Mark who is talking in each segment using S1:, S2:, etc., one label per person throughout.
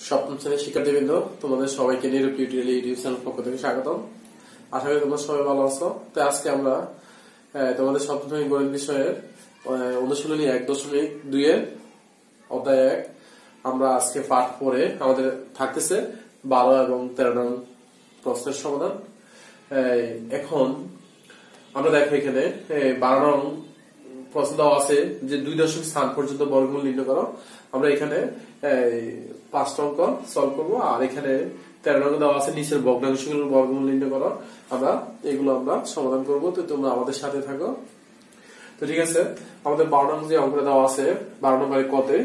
S1: সপ্তম শ্রেণীর শিক্ষার্থীবৃন্দ, তোমাদের সবাইকে নিরূপ টিউটোরিয়াল ইউটিউব চ্যানেল পক্ষ থেকে স্বাগতম। আশা করি তোমরা সবাই ভালো আছো। তো আজকে আমরা তোমাদের সপ্তম শ্রেণীর গণিত বিষয়ের অনুশীলনী 1.2 এর অধ্যায় 1 আমরা আজকে পাঠ পড়ে আমাদের থাকতেছে 12 এবং 13 নং প্রশ্নের সমাধান। এখন আমরা দেখো এখানে 12 নং প্রশ্ন দেওয়া আছে যে 2 দশমিক স্থান পর্যন্ত বর্গমূল নির্ণয় করো। আমরা এখানে 5 অঙ্ক সলভ করবো, আর এখানে 13 অঙ্ক দেওয়া আছে নিচের ভগ্নাংশগুলোর বর্গমূল নির্ণয় করো। এগুলো আমরা সমাধান করবো, তো তোমরা আমাদের সাথে থাকো। তো ঠিক আছে, আমাদের 12 নং যে অঙ্কটা দেওয়া আছে 12 নম্বরে কতে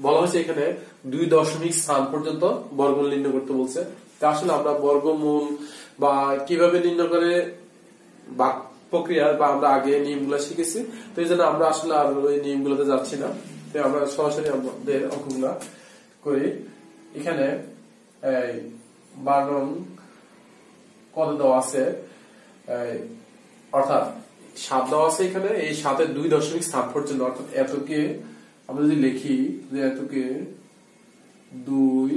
S1: বলা হয়েছে এখানে 2 দশমিক স্থান পর্যন্ত বর্গমূল নির্ণয় করতে বলছে। তা আসলে আমরা বর্গমূল বা কিভাবে নির্ণয় করে বা প্রক্রিয়া বা আমরা আগে নিয়মগুলো শিখেছি, তো এই জন্য আমরা আসলে আর ওই নিয়মগুলোতে যাচ্ছি না। তো আমরা সরাসরি আমাদের অঙ্কগুলা করি। এখানে 12 নং কত দেওয়া আছে, অর্থাৎ 7 দেওয়া আছে এখানে। এই 7-এর 2 দশমিক স্থান পর্যন্ত, অর্থাৎ এতকে আমরা যদি লিখি যে এতকে 2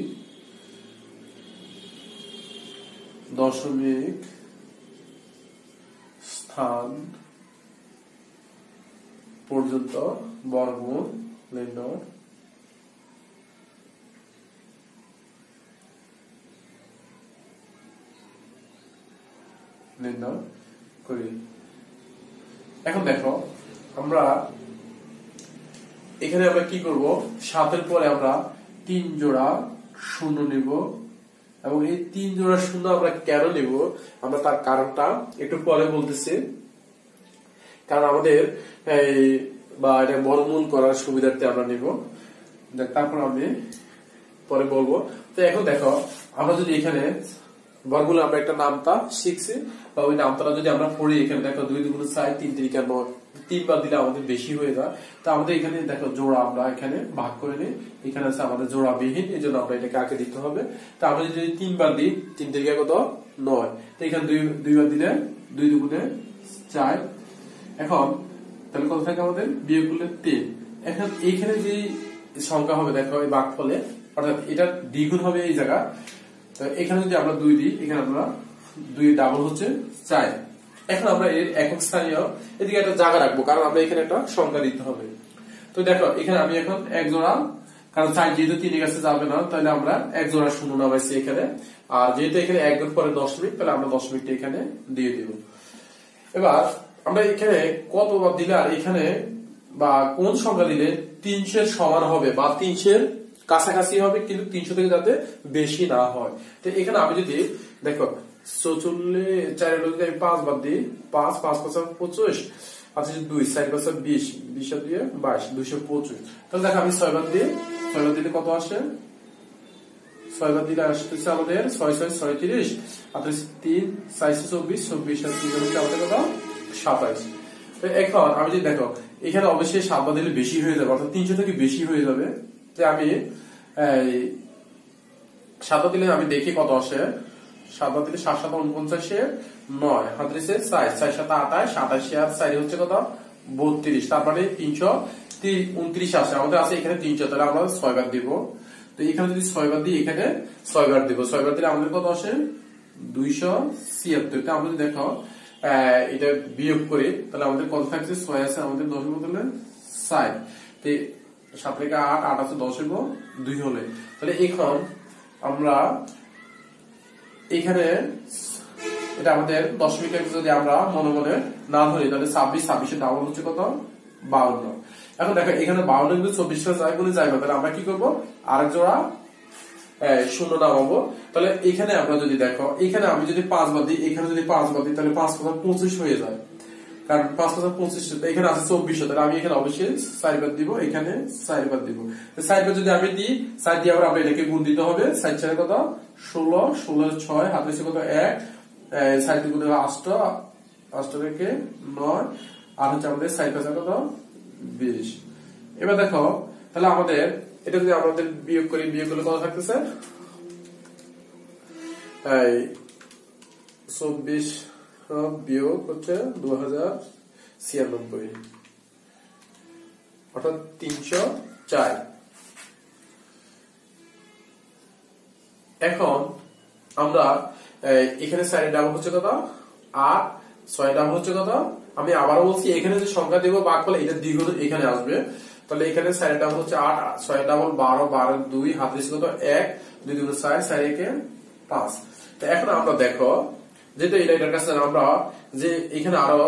S1: দশমিক স্থান পর্যন্ত বর্গমূল নির্ণয় করি। এখন দেখো আমরা এখানে আমরা কি করব, 7-এর পরে আমরা 3 জোড়া শূন্য নিব, এবং এই 3 জোড়া শূন্য আমরা কেন নিব আমরা তার কারণটা একটু পরে বলতেছি। কারণ আমাদের বা এটা বর্গমূল করার সুবিধার্থে আমরা নিব, তারপর আমি পরে বলবো। তো এখন দেখো আমরা যদি এখানে বর্গমূল আমরা একটা নামতা শিখছি, বা ওই নামতাটা যদি আমরা পড়ি, এখানে দেখো 2 দুগুণ 4 3 3 9, 3 বার দিলে আমাদের বেশি হয়ে যায়। তো আমাদের এখানে দেখো জোড়া আমরা এখানে ভাগ করে নিই, এখানে আছে আমাদের জোড়া বিহীন, এই জন্য আমরা এটাকে আগে দিতে হবে। তো আমরা যদি 3 বার দিই, 3 3 কত 9, তো এখানে 2 বার দিলে 2 দুগুণে 4। এখন তাহলে কত থাকে আমাদের, বিয়োগ করলে 3। এখন এইখানে যে সংখ্যা হবে দেখো এই ভাগফলে, অর্থাৎ এটা দ্বিগুণ হবে এই জায়গা। তো এখানে যদি আমরা 2 দিই, এখানে আমরা 2 ডাবল হচ্ছে 4। এখন আমরা এর একক স্থানীয় এদিকে একটা জায়গা রাখবো, কারণ আমরা এখানে একটা সংখ্যা দিতে হবে। তো দেখো এখানে আমি এখন 1 জোড়া, কারণ 4 যেহেতু 3 এর কাছে যাবে না, তাহলে আমরা 1 জোড়া শূন্য নামাইছি এখানে। আর যেহেতু এখানে 1 এর পরে দশমিক, তাহলে আমরা দশমিকটা এখানে দিয়ে দিব। এবার আমরা এখানে কতবার দিলে আর এখানে বা কোন সংখ্যা দিলে 300 সমান হবে বা 300 কাছাকাছি হবে, কিন্তু 300 থেকে যাতে বেশি না হয়। তো এখানে আমি যদি দেখো 44 4 যদি আমি 5 বার দিই, 5 5 5 25, আচ্ছা 2 4 5 20, 20 দিয়ে 22, 225। তাহলে দেখো আমি 6 বার দিই, 6 বার দিলে কত আসে, 6 বার দিলে আসতেছে আমাদের 6 6 36, আর 3 4 24, 24 আর 3 হচ্ছে আমাদের কত 27। তো এখন আমি যদি দেখো এখানে অবশ্যই 7 বার দিলে বেশি হয়ে যাবে, অর্থাৎ 300 থেকে বেশি হয়ে যাবে। তো আমি 7 বার দিলে আমি দেখি কত আসে, 7 বার দিলে 7 7 49, 9 হাতরিছে 4 4 7 28, 27 আর 4 হচ্ছে কত 32, তার মানে 329 আসে। আমাদের আছে এখানে 300, তাহলে আমরা 6 বার দিব। তো এখানে যদি 6 বার দিই, এখানে 6 বার দিব, 6 বার দিলে আমাদের কত আসে 276। তো আমরা যদি দেখো এটা বিয়োগ করি, তাহলে আমাদের কত থাকছে 6 আছে আমাদের 10 এর বদলে 4, তো 7 থেকে 8 8 আছে 10 এবং 2 হলে, তাহলে এখন আমরা এখানে এটা আমাদের দশমিক যদি আমরা মনে মনে না ধরি, তাহলে 26 26 এর ডাবল হচ্ছে কত 52। এখন দেখো এখানে 52 কিন্তু 24 টা যায় গুণে যাবে, তাহলে আমরা কি করব, আরেক জোড়া শূন্য নামাবো। তাহলে এখানে আমরা যদি দেখো এখানে আমি যদি 5 বার দিই, এখানে যদি 5 বার দিই, তাহলে 5 5 25 হয়ে যায়, কারণ 5 5 25, এখানে আছে 24, তাহলে আমি এখানে অবশ্যই 4 বার দিব, এখানে 4 বার দিব। তো 4 বার যদি আমি দিই, 4 দিয়ে আবার আমরা এটাকে গুণ দিতে হবে, 4 4 কত 16, 16 6 হাতে আছে কত 1, 4 দিয়ে গুণ 8 8 থেকে 9, আর হচ্ছে আমাদের 4 5 কত 20। এবার দেখো তাহলে আমাদের এটা যদি আমাদের বিয়োগ করি, বিয়োগ করলে কত থাকতেছে 24 বিয়োগ হচ্ছে 2096, অর্থাৎ 304। এখন আমরা এখানে 4 ডাবল হচ্ছে কত 8, 6 ডাবল হচ্ছে কত, আমি আবারও বলছি এখানে যে সংখ্যা দেব ভাগফল এটা দ্বিগুণ এখানে আসবে, তাহলে এখানে 4 ডাবল হচ্ছে 8, 6 ডাবল 12, 12 2 হাতে দিচ্ছি কত 1, 2 2 4, 4 1 5। তো এখন আমরা দেখো যেটা এটার কাছে আমরা যে এখানে আরো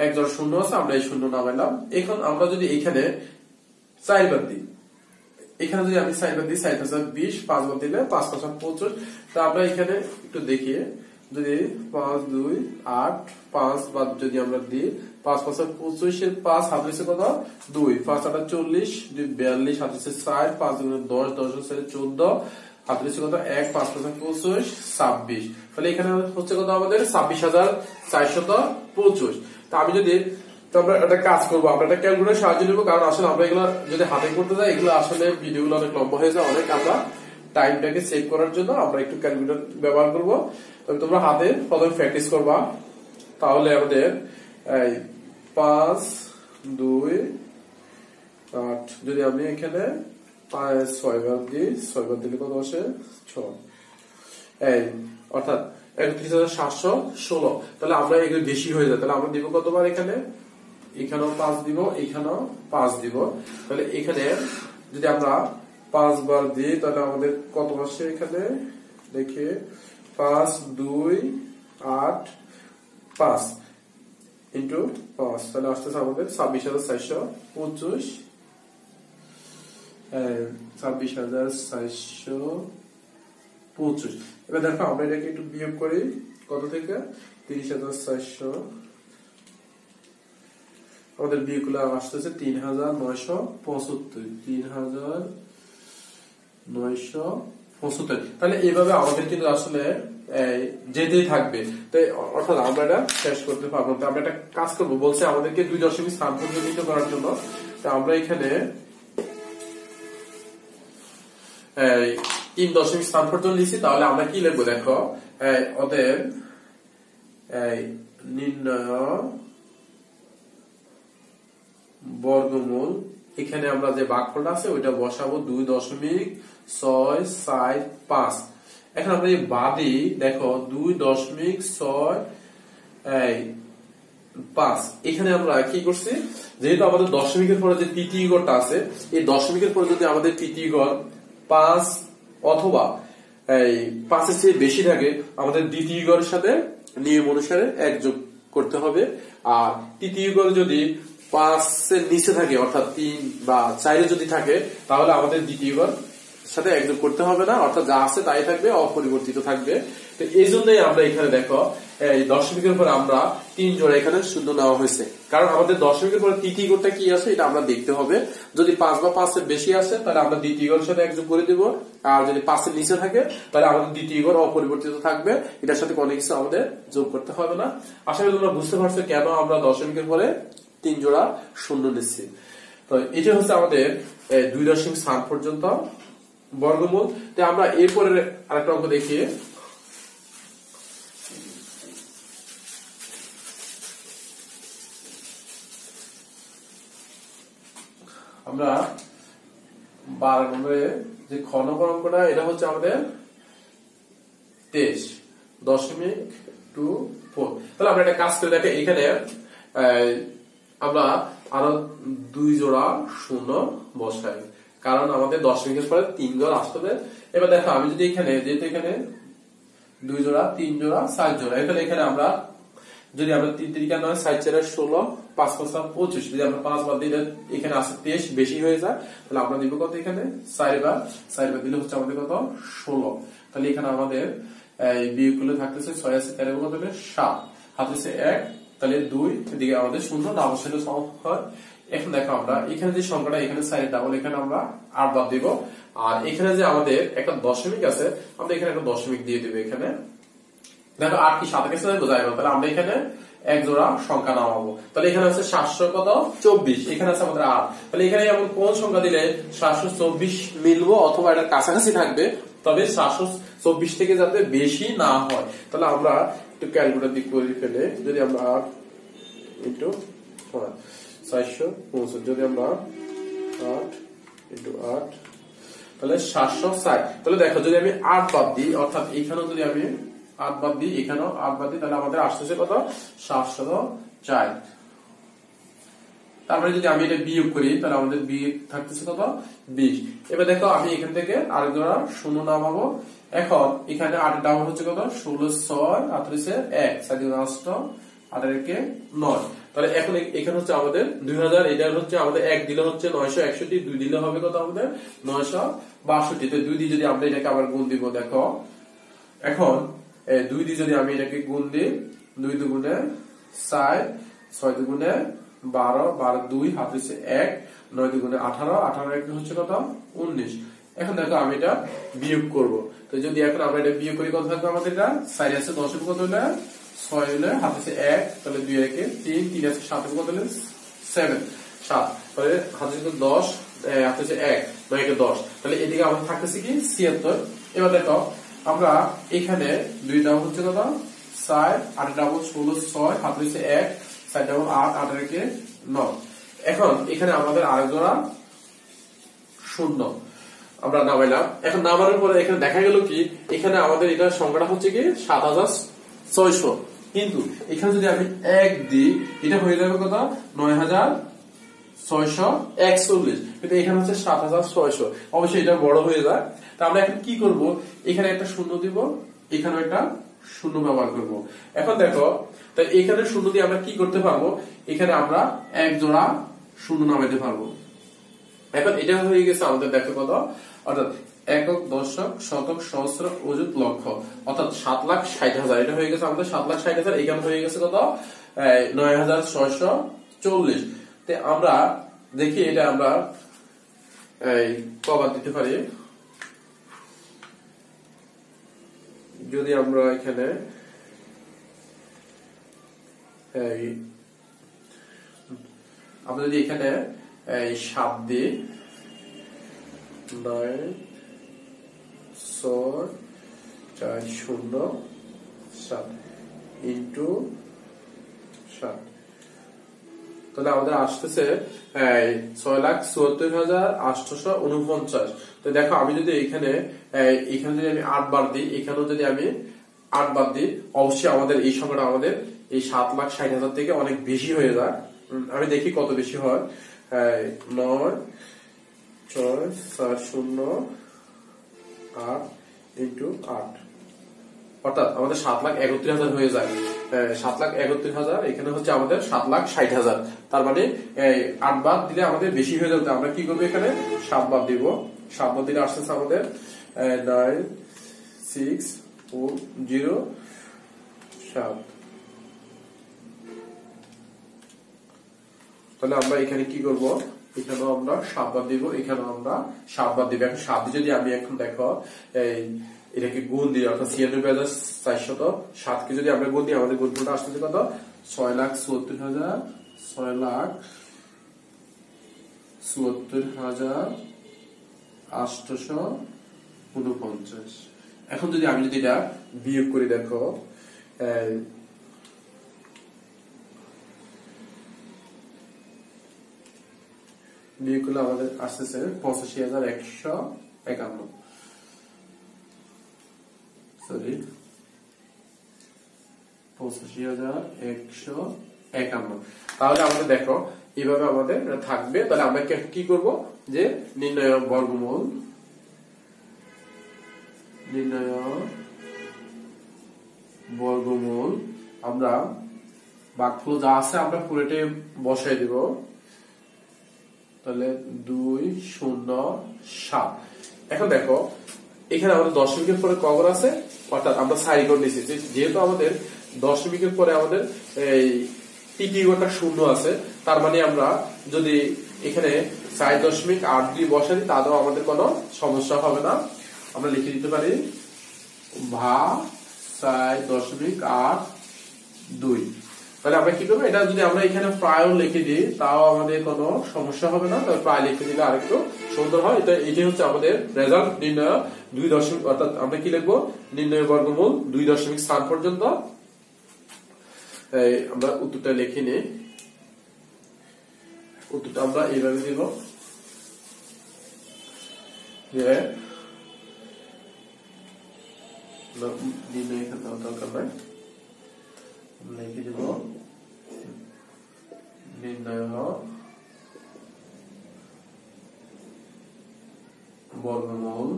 S1: এক জোড়া শূন্য আছে, আমরা এই শূন্য নামাইলাম। এখন আমরা যদি এখানে 4 বার দিই, এখানে যদি আমি 4 বার দিই 4 20, 5 বার দিলে 5 5 25। তো আমরা এখানে একটু দেখি, যদি 5 2 8 5 বার যদি আমরা দিই 5 5 25 এর 5 হাতে দিচ্ছে কত 2, 5 8 40, 2 42 হাতে দিচ্ছে 4, 5 2 10, 10 4 14 হাতে দিচ্ছে কত 1, 5 5 25 26। তাহলে এখানে হচ্ছে কত আমাদের 26,425। তো আমি যদি আমরা একটা কাজ করবো, আমরা একটা ক্যালকুলেটর সাহায্য নেবো, কারণ আসলে আমরা এগুলো যদি হাতে করতে যাই এগুলো আসলে ভিডিওগুলো অনেক লম্বা হয়ে যায় অনেক, আমরা টাইমটাকে সেভ করার জন্য আমরা একটু ক্যালকুলেটর ব্যবহার করবো। তোমরা হাতে প্রথমে প্র্যাকটিস করবা, তাহলে আমাদের 5 2 8 যদি আমি এখানে 6 বার দিই, 6 বার দিলে কত আসে 6, অর্থাৎ 31,716। তাহলে আমরা এগুলো বেশি হয়ে যায়, তাহলে আমরা দিব কতবার এখানে, এখানেও 5 দিব, এখানেও 5 দিব। তাহলে এখানে যদি আমরা 5 বার দিই তাহলে আমাদের কত আসে, এখানে দেখে 5 2 8 5 ইন্টু 5, তাহলে আসতেছে আমাদের 26,425, 26,425। এবার দেখো আমরা এটাকে একটু বিয়োগ করি, কত থেকে 30,400, আমাদের বিয়োগগুলো আসতেছে 3,975, 3,975। তাহলে এইভাবে আমাদের কিন্তু আসলে যেতেই থাকবে। তো অর্থাৎ আমরা এটা শেষ করতে পারবো। তো আমরা একটা কাজ করবো, বলছে আমাদেরকে 2 দশমিক স্থান পর্যন্ত করার জন্য। তো আমরা এখানে 3 দশমিক স্থান পর্যন্ত লিখছি, তাহলে আমরা কি লিখবো দেখো, ওদের নির্ণয় বর্গমূল, এখানে আমরা যে ভাগফলটা আছে ওইটা বসাবো 2.645। এখন আমরা এই বাদি দেখো 2.6৫, এখানে আমরা কি করছি, যেহেতু আমাদের দশমিকের পরে যে তৃতীয় গড়টা আছে, এই দশমিকের পরে যদি আমাদের তৃতীয় গড় 5 অথবা 5-এর চেয়ে বেশি থাকে, আমাদের দ্বিতীয় গড়ের সাথে নিয়ম অনুসারে 1 যোগ করতে হবে। আর তৃতীয় গড় যদি 5-এর নিচে থাকে, অর্থাৎ 3 বা 4 যদি থাকে, তাহলে আমাদের দ্বিতীয় গড় সাথে 1 যোগ করতে হবে না, অর্থাৎ যা আছে তাই থাকবে, অপরিবর্তিত থাকবে। তো এই জন্যই আমরা এখানে দেখো এই দশমিকের পরে আমরা 3 জোড়া এখানে শূন্য নেওয়া হয়েছে, কারণ আমাদের দশমিকের পরে তৃতীয় গড়টা কি আছে এটা আমরা দেখতে হবে। যদি 5 বা 5-এর বেশি আসে তাহলে আমরা দ্বিতীয় গড়ের সাথে 1 যোগ করে দিব, আর যদি 5-এর নিচে থাকে তাহলে আমাদের দ্বিতীয় গড় অপরিবর্তিত থাকবে, এটার সাথে কোনো কিছু আমাদের যোগ করতে হবে না। আশা করি তোমরা বুঝতে পারছো কেন আমরা দশমিকের পরে 3 জোড়া শূন্য নিচ্ছি। তো এটা হচ্ছে আমাদের 2 দশমিক স্থান পর্যন্ত বর্গমূল। তো আমরা এরপরে আরেকটা অঙ্ক দেখি, আমরা 12 নম্বরে যে খ নম্বর অঙ্কটা, এটা হচ্ছে আমাদের 23.24। তাহলে আমরা একটা কাজ করে দেখে, এখানে আমরা আরো 2 জোড়া শূন্য বসাই, কারণ আমাদের দশমিকের পরে 3 জোড়া আসতে হবে। এবার দেখো আমি যদি এখানে, যেহেতু এখানে 2 জোড়া 3 জোড়া 4 জোড়া, এখানে আমরা যদি আমরা 3 3 9 4 4 16 5 5 25, যদি আমরা 5 বার দিলে এখানে আসে 23 বেশি হয়ে যায়, তাহলে আমরা দিব কত, এখানে 4 বার দিলে হচ্ছে আমাদের কত 16। তাহলে এখানে আমাদের এই বিয়োগ করলে থাকতেছে 6 আছে 13 কত হলে 7, হাতে আছে 1, তাহলে 2, এদিকে আমাদের 0 ডাবল সাইডে সম হয়। এখন দেখো আমরা এখানে যে সংখ্যাটা, এখানে 4 ডাবল, এখানে আমরা 8 বার দিব, আর এখানে যে আমাদের একটা দশমিক আছে, আমরা এখানে একটা দশমিক দিয়ে দিব। এখানে দেখো 8 কি 7 কে বোঝায় না, তাহলে আমরা এখানে 1 জোড়া সংখ্যা নামাবো। তাহলে এখানে আছে 724, এখানে আছে আমাদের 8, তাহলে এখানে এমন কোন সংখ্যা দিলে 724 মিলবো অথবা এটা কাছাকাছি থাকবে, তবে 724 থেকে যাতে বেশি না হয়। তাহলে আমরা একটু ক্যালকুলেটর দিক করে ফেলে, যদি আমরা 8 ইন্টু 465, যদি আমরা 8 ইন্টু 8, তাহলে 760। তাহলে দেখো যদি আমি 8 বাদ দিই, অর্থাৎ এখানেও যদি আমি 8 বাদ দিই, এখানেও 8 বাদ দিই, তাহলে আমাদের আসতেছে কত? 704। তারপরে যদি আমি এটা বিয়োগ করি তাহলে আমাদের বিয়োগ থাকতেছে কত? 20। এবার দেখো আমি এখান থেকে আরেক জোড়া শূন্য নামাবো। এখন এখানে 8 এর ডাবল হচ্ছে কত? 16 6 38 1 7 8 8 একে 9। তাহলে এখন এখানে হচ্ছে আমাদের 2000, এটা হচ্ছে আমাদের 1 দিলে হচ্ছে 961, 2 দিলে হবে কত আমাদের? 962। তো 2 দিয়ে যদি আমরা এটাকে আবার গুণ দিব, দেখো এখন 2 দিয়ে যদি আমি এটাকে গুণ দিই, 2 দুগুণে 4, 6 দুগুণে 12, 12 2 হাত হচ্ছে 1, 9 দুগুণে 18, 18 1 হচ্ছে কত? 19। এখন দেখো আমি এটা বিয়োগ করব। তো যদি এখন আমরা এটা বিয়োগ করি, কত থাকবে আমাদের? এটা 4 আছে 10 এর কত হলো? 6 হলো, হাত হচ্ছে 1, তাহলে 2 একে 3, 3 আছে 7 এর কত হলো? 7 7, তাহলে হাত হচ্ছে 10, হাত হচ্ছে 1, 9 একে 10, তাহলে এদিকে আমাদের থাকতেছে কি? 76। এবার দেখো আমরা এখানে 2 ডাবল হচ্ছে কত? 4, 8 ডাবল 16 6, হাত হচ্ছে 1, 4 ডাবল 8, 8 একে 9। এখন এখানে আমাদের আরেক জোড়া শূন্য আমরা নামাইলাম। এখন নামানোর পরে এখানে দেখা গেল কি, এখানে আমাদের এটা সংখ্যাটা হচ্ছে কি 7600, কিন্তু এখানে যদি আমি 1 দিই, এটা হয়ে যাবে কত? 9641, কিন্তু এখানে হচ্ছে 7600। অবশ্যই এটা বড় হয়ে যায়। তা আমরা এখন কি করব? এখানে একটা শূন্য দিব, এখানে একটা শূন্য ব্যবহার করব। এখন দেখো, তাই এখানে শূন্য দিয়ে আমরা কি করতে পারবো? এখানে আমরা এক জোড়া শূন্য নামাইতে পারবো। এখন এটা হয়ে গেছে আমাদের, দেখো কত? অর্থাৎ একক, দশক, শতক, সহস্র, অযুত, লক্ষ, অর্থাৎ 7,60,000। এটা হয়ে গেছে আমাদের 7,60,000। এখানে হয়ে গেছে কত? 9,640। তো আমরা দেখি এটা আমরা কবার দিতে পারি। যদি আমরা এখানে আমরা যদি এখানে 7 দিই, 9 6 4 0 7 ইন্টু 7, তাহলে আমাদের আসতেছে 6,74,849। তো দেখো আমি যদি এখানে যদি আমি 8 বার দিই, এখানেও যদি আমি 8 বার দিই, অবশ্যই আমাদের এই সংখ্যাটা আমাদের এই 7,60,000 থেকে অনেক বেশি হয়ে যায়। আমি দেখি কত বেশি হয়। 9 6 4 0 8 ইন্টু 8, অর্থাৎ আমাদের 7,31,000 হয়ে যায়। 7,31,000, এখানে হচ্ছে আমাদের 7,60,000। তার মানে 8 বার দিলে আমাদের বেশি হয়ে যাবে। আমরা কি করবো? এখানে 7 বার দিব। 7 বার দিলে আসতেছে আমাদের 9 6 4 0 7। তাহলে আমরা এখানে কি করব? এখানেও আমরা 7 বার দিব, এখানেও আমরা 7 বার দিব। এখন 7 দিয়ে যদি আমি এখন দেখো এটাকে গুণ দিই, অর্থাৎ 96,407 কে যদি আমরা গুণ দিই, আমাদের গুণফলটা আসতেছে কত? 6,74,000 6,74,849। এখন যদি আমি এটা বিয়োগ করি, দেখো বিয়োগ করলে আমাদের আসতেছে 85,151। সরি, 85,151। তাহলে আমাদের দেখো এইভাবে আমাদের থাকবে। তাহলে আমরা কি করব? যে নির্ণয় বর্গমূল, আমরা ভাগফল যা আছে আমরা পুরোটা বসাই দিব। তাহলে 207। এখন দেখো এখানে আমাদের দশমিকের পরে কগর আছে, অর্থাৎ আমরা সারি করে নিয়েছি। যেহেতু আমাদের দশমিকের পরে আমাদের এই তৃতীয় ঘরটা শূন্য আছে, তার মানে আমরা যদি এখানে 4.82 বসাই দিই, তাহলেও আমাদের কোনো সমস্যা হবে না। আমরা লিখে দিতে পারি ভা 4.82। তাহলে আমরা কি করবো? এটা যদি আমরা এখানে প্রায় লিখে দিই, তাও আমাদের কোনো সমস্যা হবে না। তবে প্রায় লিখে দিলে আরেকটু সুন্দর হয়। এটাই হচ্ছে আমাদের রেজাল্ট নির্ণয় 2 দশমিক, অর্থাৎ আমরা কি লিখবো? নির্ণয় বর্গমূল 2 দশমিক স্থান পর্যন্ত। আমরা উত্তরটা লিখে নিই। উত্তরটা আমরা এইভাবে দিব। যে নির্ণয় এখানে দরকার নাই, লিখে দেব নির্ণয় বর্গমূল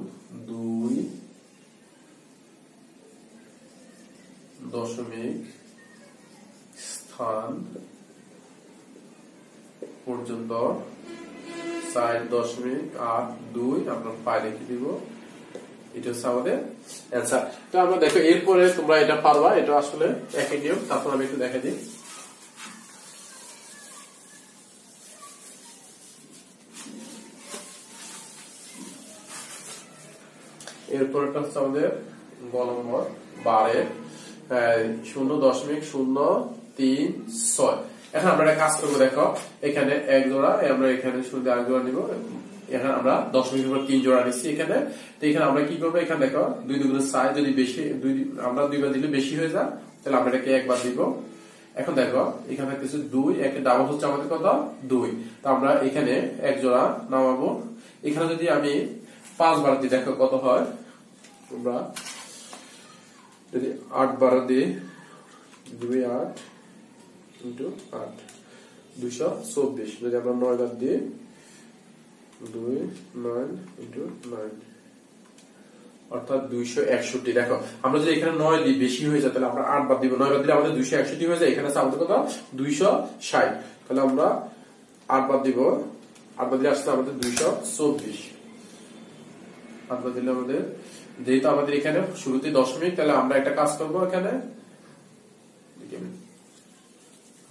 S1: 2 দশমিক স্থান পর্যন্ত 4.82 আমরা পাই লিখে দিব। এটা হচ্ছে আমাদের অ্যান্সার। তো আমরা দেখো এরপরে তোমরা এটা পারবা, এটা আসলে একই নিয়ম। তারপর আমি একটু দেখা দিই। এরপরটা হচ্ছে আমাদের গ নম্বর 12 0.036। এখন আমরা একটা কাজ করবো, দেখো এখানে এক জোড়া, আমরা এখানে শুরুতে আরেক জোড়া নিব। এখানে আমরা দশমিকের উপর 3 জোড়া নিচ্ছি এখানে। তো এখানে আমরা কি করবো, এখানে দেখো 2 2 গুণ 4, যদি বেশি আমরা 2 বার দিলে বেশি হয়ে যায়, তাহলে আমরা এটাকে একবার দিব। এখন দেখো এখানে কিছু 2, একে ডাবল হচ্ছে আমাদের কত 2। তো আমরা এখানে এক জোড়া নামাবো। এখানে যদি আমি 5 বার দিই, দেখো কত হয়। আমরা যদি 8 বার দিই, 2 8 ইন্টু 8 224। যদি আমরা 9 বার দিই, 2 9 ইন্টু 9 অর্থাৎ 261। দেখো আমরা যদি এখানে 9 দিই বেশি হয়ে যায়, তাহলে আমরা 8 বার দিব। 9 বার দিলে আমাদের 261 হয়ে যায়। এখানে আছে আমাদের কত 260। তাহলে আমরা 8 বার দিব, 8 বার দিলে আসছে আমাদের 224। 8 বার দিলে আমাদের, যেহেতু আমাদের এখানে শুরুতে দশমিক, তাহলে আমরা একটা কাজ করবো, এখানে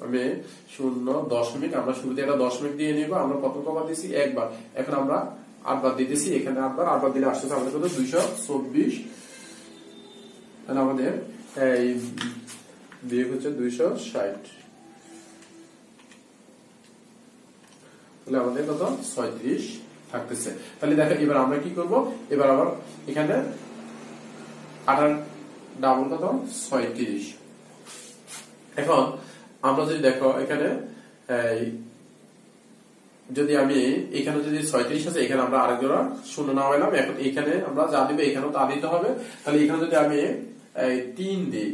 S1: আমি 0 আমরা শুরুতে একটা দশমিক দিয়ে নিব। আমরা কত কবার দিয়েছি, একবার। এখন আমরা 8 বার দিতেছি, এখানে 8 বার দিলে আসছে আমাদের কত 224। তাহলে আমাদের এই বিয়োগ হচ্ছে 260। তাহলে আমাদের কত 36 থাকতেছে। তাহলে দেখো এবার আমরা কি করব, এবার আবার এখানে 8 ডাবল কত 36। এখন আমরা যদি দেখো এখানে যদি আমি এখানে যদি 36 আছে, এখানে আমরা আরেক জোড়া শূন্য নামাইলাম। এখন এখানে আমরা যা দিবে এখানেও তা দিতে হবে। তাহলে এখানে যদি আমি 3 দিই,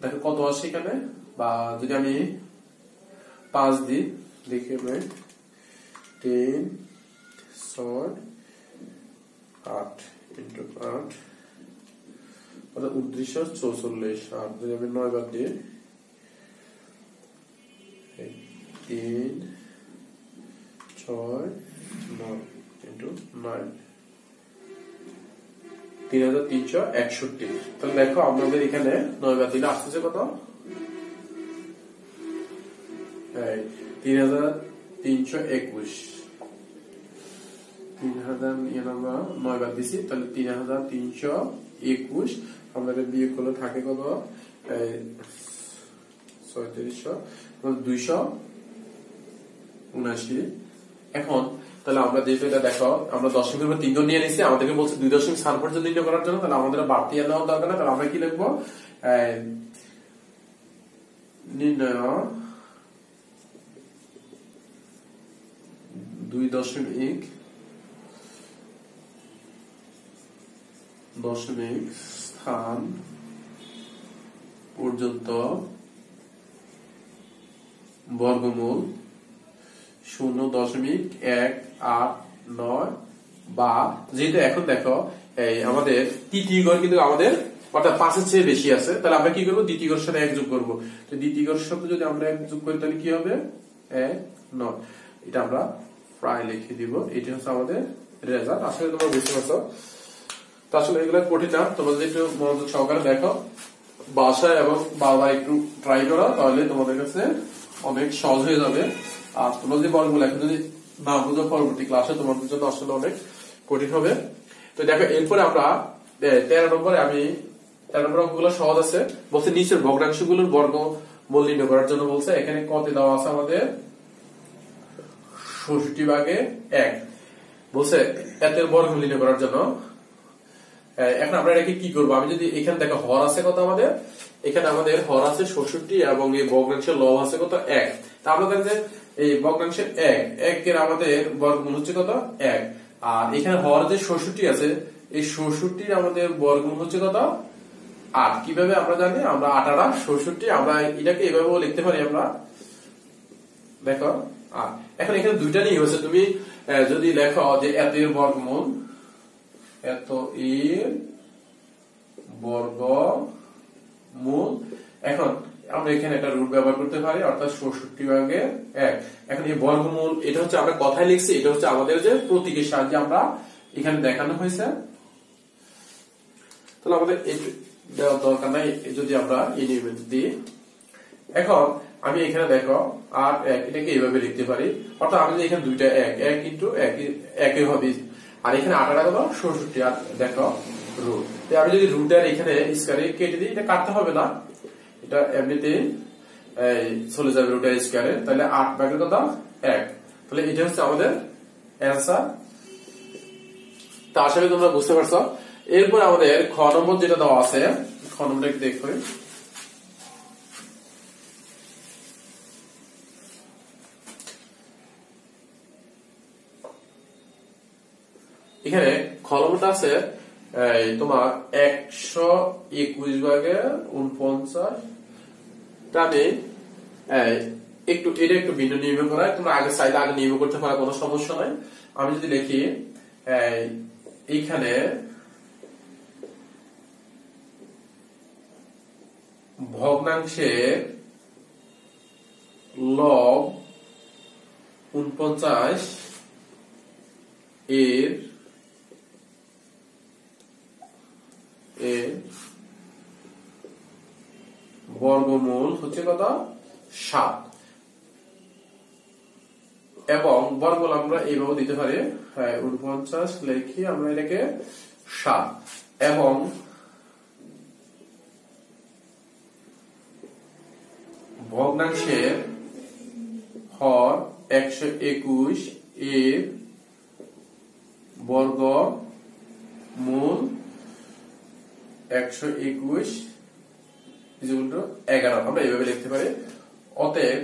S1: দেখো কত আসে এখানে। বা যদি আমি 5 দিই, দেখি 3 6 8 ইন্টু 8 1944। আর যদি আমি 9 বার দিই, 3 6 9 ইন্টু 9 3361। তাহলে দেখো আমাদের এখানে 9 বার দিলে আসতেছে কত 3321। 3000 আমরা 9 বার দিছি, তাহলে 3321। আমাদের বিয়োগ করলে থাকে কত 3600 279। এখন তাহলে আমরা যেহেতু এটা দেখো আমরা দশমিকের উপর 3 জন নিয়ে নিচ্ছি, আমাদেরকে বলছে 2 দশমিক স্থান পর্যন্ত নির্ণয় করার জন্য। তাহলে আমাদের বাড়তি আর নেওয়ার দরকার না। তাহলে আমরা কি লিখবো, নির্ণয় 2 দশমিক স্থান পর্যন্ত বর্গমূল 0.189। বা যেহেতু এখন দেখো আমাদের তৃতীয় ঘর কিন্তু আমাদের অর্থাৎ 5-এর চেয়ে বেশি আছে, তাহলে আমরা কি করবো, দ্বিতীয় ঘরের সাথে 1 যোগ করবো। তো দ্বিতীয় ঘরের সাথে যদি আমরা 1 যোগ করি, তাহলে কি হবে 1 এটা আমরা প্রায় লিখে দিব। এটা হচ্ছে আমাদের রেজাল্ট। আসলে তোমরা বুঝতে পারছো। তো আসলে এগুলো কঠিন না, তোমরা যদি একটু মনোযোগ সহকারে দেখো বাসায় এবং বারবার একটু ট্রাই করো, তাহলে তোমাদের কাছে অনেক সহজ হয়ে যাবে। আর তোমরা যদি বর্গমূল এখন যদি না বুঝো, পরবর্তী ক্লাসে তোমাদের জন্য আসলে অনেক কঠিন হবে। তো দেখো এরপরে আমরা 13 নম্বরে, আমি 13 নম্বর অঙ্কগুলো সহজ আছে। বলছে নিচের ভগ্নাংশগুলোর বর্গমূল নির্ণয় করার জন্য বলছে। এখানে কত দেওয়া আছে আমাদের 66/1 বলছে এতের বর্গমূল নির্ণয় করার জন্য। এখন আমরা এটাকে কি করবো, আমি যদি এখানে দেখো হর আছে কত আমাদের, এখানে আমাদের হর আছে 66 এবং এই ভগ্নাংশের লব আছে কত 1। তা আমরা দেখি যে এই ভগ্নাংশের 1 এর আমাদের বর্গমূল হচ্ছে কত 1। আর এখানে হর যে 66 আছে, এই 66 আমাদের বর্গমূল হচ্ছে কত? 8। কিভাবে আমরা জানি? আমরা 8 আর 66, আমরা এটাকে এভাবেও লিখতে পারি আমরা। দেখো এখন এখানে দুইটা নিয়ে হয়েছে, তুমি যদি লেখো যে এত এর বর্গমূল, এত এর বর্গমূল, এখন আমরা এখানে একটা রুট ব্যবহার করতে পারি, অর্থাৎ 66/1। এখন এই বর্গমূল এটা হচ্ছে আমরা কথায় লিখছি, এটা হচ্ছে আমাদের যে প্রতীকের সাহায্যে আমরা এখানে দেখানো হয়েছে। তাহলে আমাদের দেওয়ার দরকার নাই যদি আমরা এই নিয়মে দিই। এখন আমি এখানে দেখো 8 1 এটাকে এইভাবে লিখতে পারি, অর্থাৎ আমি যে এখানে দুইটা 1 1 ইনটু 1 একই হবে, আর এখানে 8 কত? 66। আর দেখো রুট, আমি যদি রুটের এখানে স্কয়ারে কেটে দিই, এটা কাটতে হবে না, এটা এমনিতেই চলে যাবে রুটের স্কয়ারে। তাহলে 8/কত? 1। তাহলে এটা হচ্ছে আমাদের অ্যান্সার। তা আশা করি তোমরা বুঝতে পারছো। এরপর আমাদের খ নম্বর যেটা দেওয়া আছে, খ নম্বরটা একটু দেখো। এখানে খ নম্বরটা আছে তোমার 121/49। আমি একটু এটা একটু ভিন্ন নিয়মে করাই, তোমরা আগে চাইলে আগে নিয়ম করতে পারো, কোনো সমস্যা নাই। আমি যদি লিখি এইখানে ভগ্নাংশের লব 49 এর বর্গমূল হচ্ছে কত? 7। এবং বর্গমূল আমরা এইভাবে দিতে পারি, 49 লিখি আমরা এটাকে 7, এবং ভগ্নাংশের হর 121 এর বর্গমূল 121 11, আমরা এইভাবে লিখতে পারি। অতএব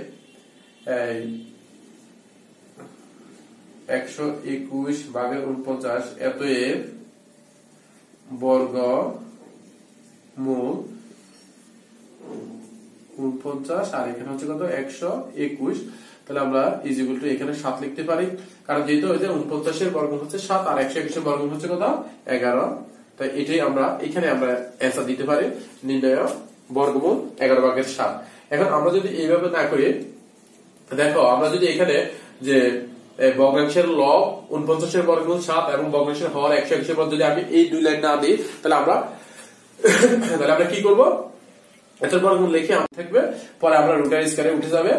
S1: 121/49 এত এর বর্গমূল 49, আর এখানে হচ্ছে কত? 121। তাহলে আমরা ইজিকুয়াল টু এখানে 7 লিখতে পারি, কারণ যেহেতু 49 এর বর্গমূল হচ্ছে 7 আর 121 এর বর্গমূল হচ্ছে কত? 11। তাই এটাই আমরা এখানে আমরা অ্যান্সার দিতে পারি, নির্ণয় বর্গমূল 11/7। এখন আমরা যদি এইভাবে না করি, দেখো আমরা যদি এখানে যে ভগ্নাংশের লব 49 এর বর্গমূল 7 এবং ভগ্নাংশের হর 121 এর বর্গ, যদি আমি এই দুই লাইন না দিই, তাহলে আমরা কি করব? এত বর্গমূল লিখে থাকবে, পরে আমরা রুটের স্কয়ারে উঠে যাবে,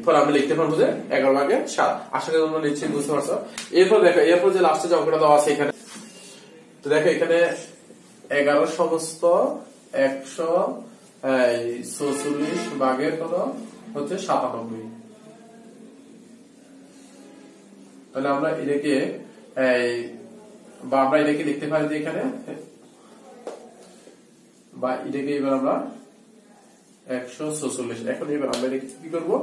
S1: পরে আমরা লিখতে পারবো যে 11/7। আশা করি তোমরা নিশ্চয়ই বুঝতে পারছো। এরপর দেখো, এরপর যে লাস্টে যে অঙ্কটা দেওয়া আছে এখানে, তো দেখো এখানে 11 সমস্ত 146 কত হচ্ছে? 97। তাহলে আমরা এটাকে আমরা এটাকে লিখতে পারি যে এখানে, বা এটাকে এবার আমরা 146। এখন এবার আমরা এটাকে কি করবো?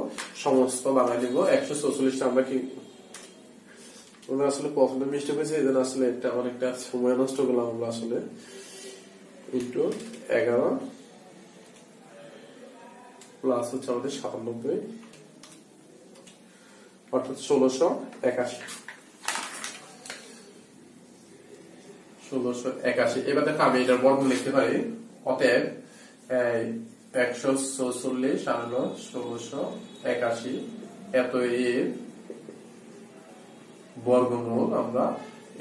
S1: সমস্ত বানাই দিব। 146টা আমরা কি আসলে প্রথমে মিস্টেক হয়েছে, এই জন্য আসলে এটা অনেকটা সময় নষ্ট করলাম আমরা আসলে। ইন্টু 11 প্লাস হচ্ছে আমাদের 97, অর্থাৎ 1681। এবার দেখো আমি এটার বর্গমূল লিখতে পারি। অতএব 146 আর 1681 এত এর বর্গমূল আমরা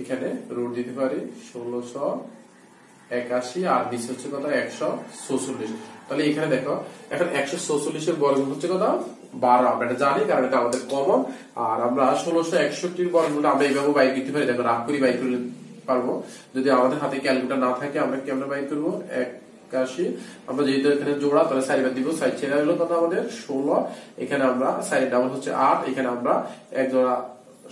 S1: এখানে রুট দিতে পারি 1681, আর নিচে হচ্ছে কত? 146। তাহলে এখানে দেখো, এখন 146 এর বর্গমূল হচ্ছে কত? 12। আমরা এটা জানি, কারণ এটা আমাদের কমন। আর আমরা 1661 এর বর্গমূল আমরা এইভাবে বাইর করতে পারি। দেখো রাগ করে বাইর করতে পারবো, যদি আমাদের হাতে ক্যালকুলেটর না থাকে আমরা কি আমরা বাইর করবো? 81। আমরা যেহেতু এখানে জোড়া, তাহলে সাইড দিব, সাইড ছেড়ে হলো কত? আমাদের 16। এখানে আমরা সাইড ডাবল হচ্ছে 8, এখানে আমরা এক জোড়া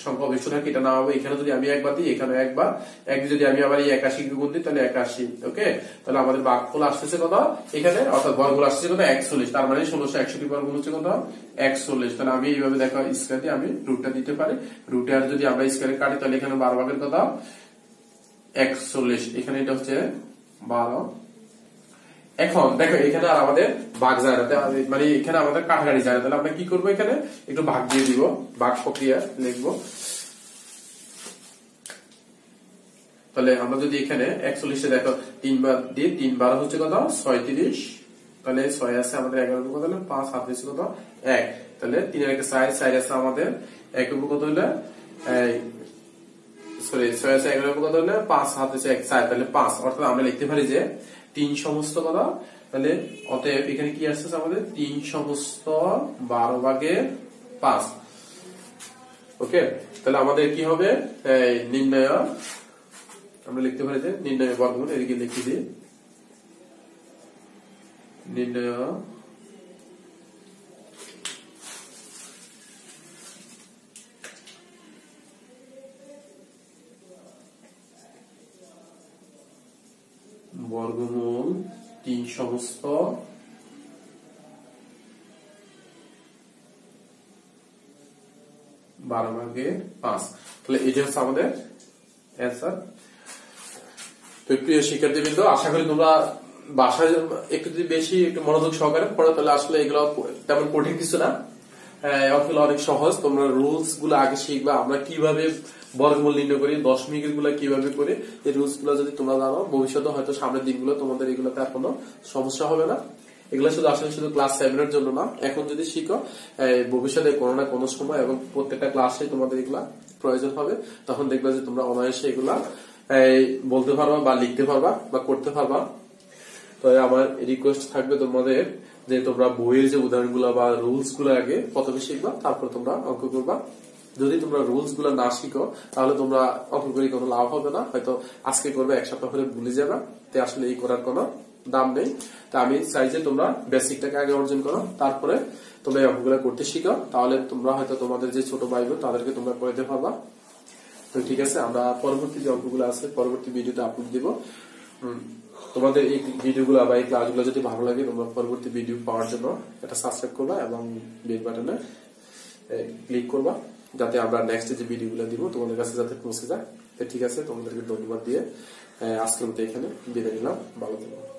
S1: সংখ্যা অভিষ্ট থাকে এটা না হবে, এখানে যদি আমি একবার দিই এখানে একবার, এক যদি আমি আবার এই 81 কে গুণ দিই তাহলে 81। ওকে, তাহলে আমাদের ভাগফল আসতেছে কত এখানে, অর্থাৎ বর্গফল আসছে কত 41, তার মানে 1661 বর্গমূল হচ্ছে কত 41। তাহলে আমি এইভাবে দেখো স্কয়ার দিয়ে আমি রুটটা দিতে পারি, রুটে আর যদি আমরা স্কয়ারে কাটি তাহলে এখানে 12 ভাগের কত 41, এখানে এটা হচ্ছে 12। এখন দেখো এখানে আর আমাদের ভাগ যায় না, মানে এখানে আমাদের কাটাকাটি যায় না, তাহলে আমরা কি করবো এখানে একটু ভাগ দিয়ে দিব, ভাগ প্রক্রিয়া লিখবো। তাহলে আমরা যদি এখানে 41 দেখো 3 বার দিয়ে 3 বার হচ্ছে কত 36, তাহলে 6 আছে আমাদের 11 কত হলো 5, 7 হচ্ছে কত 1, তাহলে 3 এর একটা 4 আছে আমাদের 1 কত হলো সরি 6 আছে 11 কত হলো 5, 7 হচ্ছে 1 4, তাহলে 5, অর্থাৎ আমরা লিখতে পারি যে 3 সমস্ত কত, তাহলে অতএব এখানে কি আসছে আমাদের 3 সমস্ত 12 ভাগের 5। ওকে, তাহলে আমাদের কি হবে নির্ণয়, আমরা লিখতে পারি যে নির্ণয় বর্গমূল, এদিকে লিখে দিই নির্ণয় বর্গমূল 3 সমস্ত 12 ভাগের 5, তাহলে এটা হচ্ছে আমাদের অ্যান্সার। তো প্রিয় শিক্ষার্থীবৃন্দ, আশা করি তোমরা বাসায় একটু যদি বেশি একটু মনোযোগ সহকারে পড়ো তাহলে আসলে এগুলো তেমন কঠিন কিছু না, অঙ্কগুলো অনেক সহজ। তোমরা রুলস গুলো আগে শিখবা, আমরা কিভাবে বর্গমূল নির্ণয় করি, দশমিকের গুলা কিভাবে করি, এই রুলস গুলো যদি তোমরা জানো ভবিষ্যতে হয়তো সামনের দিনগুলো তোমাদের এগুলোতে আর কোনো সমস্যা হবে না। এগুলো শুধু আসলে শুধু ক্লাস 7 এর জন্য না, এখন যদি শিখো ভবিষ্যতে কোনো না কোনো সময় এবং প্রত্যেকটা ক্লাসে তোমাদের এগুলা প্রয়োজন হবে, তখন দেখবে যে তোমরা অনায়াসে এগুলা বলতে পারবা বা লিখতে পারবা বা করতে পারবা। তো আমার রিকোয়েস্ট থাকবে তোমাদের যে তোমরা বইয়ের যে উদাহরণগুলো বা রুলস গুলো আগে প্রথমে শিখবা, তারপর তোমরা অঙ্ক করবা। যদি তোমরা রুলস গুলো না শিখো তাহলে তোমরা অঙ্ক করে কোনো লাভ হবে না, হয়তো আজকে করবে 1 সপ্তাহ পরে ভুলে যাবে, তো আসলে এই করার কোনো দাম নেই। তা আমি চাই যে তোমরা বেসিকটাকে আগে অর্জন করো, তারপরে তোমরা এই অঙ্কগুলো করতে শিখো, তাহলে তোমরা হয়তো তোমাদের যে ছোট ভাই বোন তাদেরকে তোমরা করে দিতে পারবা। তো ঠিক আছে, আমরা পরবর্তী যে অঙ্কগুলো আছে পরবর্তী ভিডিওতে আপলোড দিব। তোমাদের এই ভিডিওগুলো বা এই ক্লাসগুলো যদি ভালো লাগে তোমরা পরবর্তী ভিডিও পাওয়ার জন্য এটা সাবস্ক্রাইব করবা এবং বেল বাটনে ক্লিক করবা, যাতে আমরা নেক্সট যে ভিডিওগুলো দিব তোমাদের কাছে যাতে পৌঁছে যায়। তো ঠিক আছে, তোমাদেরকে ধন্যবাদ দিয়ে আজকের মতো এখানে বিদায় নিলাম, ভালো থাকো।